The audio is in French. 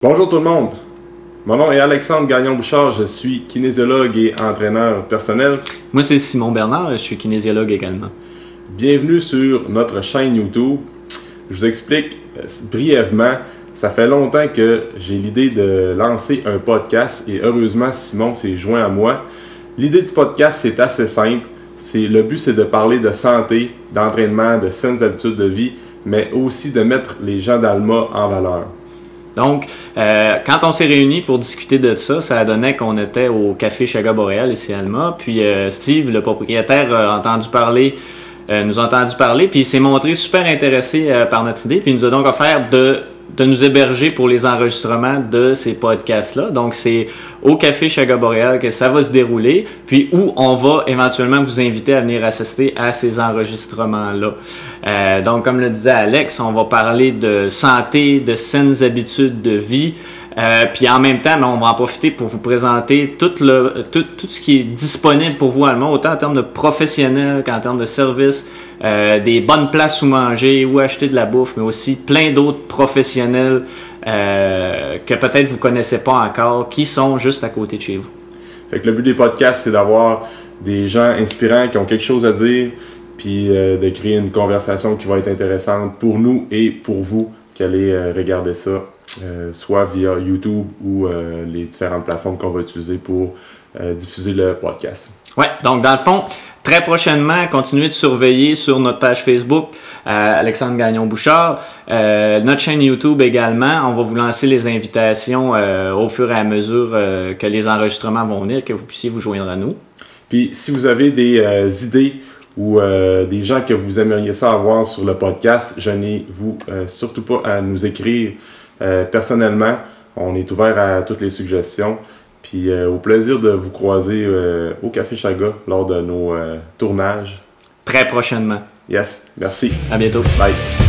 Bonjour tout le monde, mon nom est Alexandre Gagnon-Bouchard, je suis kinésiologue et entraîneur personnel. Moi c'est Simon Bernard, je suis kinésiologue également. Bienvenue sur notre chaîne YouTube. Je vous explique brièvement, ça fait longtemps que j'ai l'idée de lancer un podcast et heureusement Simon s'est joint à moi. L'idée du podcast c'est assez simple, le but c'est de parler de santé, d'entraînement, de saines habitudes de vie, mais aussi de mettre les gens d'Alma en valeur. Donc, quand on s'est réunis pour discuter de ça, ça donnait qu'on était au Café Chaga Boréal ici à Alma. Puis Steve, le propriétaire, nous a entendu parler, puis il s'est montré super intéressé par notre idée. Puis il nous a donc offert de nous héberger pour les enregistrements de ces podcasts-là. Donc, c'est au Café Chaga Boréal que ça va se dérouler, puis où on va éventuellement vous inviter à venir assister à ces enregistrements-là. Donc, comme le disait Alex, on va parler de santé, de saines habitudes de vie, puis en même temps, on va en profiter pour vous présenter tout ce qui est disponible pour vous à Alma, autant en termes de professionnels qu'en termes de services, des bonnes places où manger, où acheter de la bouffe, mais aussi plein d'autres professionnels que peut-être vous ne connaissez pas encore, qui sont juste à côté de chez vous. Fait que le but des podcasts, c'est d'avoir des gens inspirants qui ont quelque chose à dire, puis de créer une conversation qui va être intéressante pour nous et pour vous qui allez regarder ça. Soit via YouTube ou les différentes plateformes qu'on va utiliser pour diffuser le podcast. Ouais, donc dans le fond, très prochainement, continuez de surveiller sur notre page Facebook, Alexandre Gagnon-Bouchard, notre chaîne YouTube également. On va vous lancer les invitations au fur et à mesure que les enregistrements vont venir, que vous puissiez vous joindre à nous. Puis si vous avez des idées ou des gens que vous aimeriez ça avoir sur le podcast, gênez-vous surtout pas à nous écrire. Personnellement, on est ouvert à toutes les suggestions. Puis au plaisir de vous croiser au Café Chaga lors de nos tournages. Très prochainement. Yes, merci. À bientôt. Bye.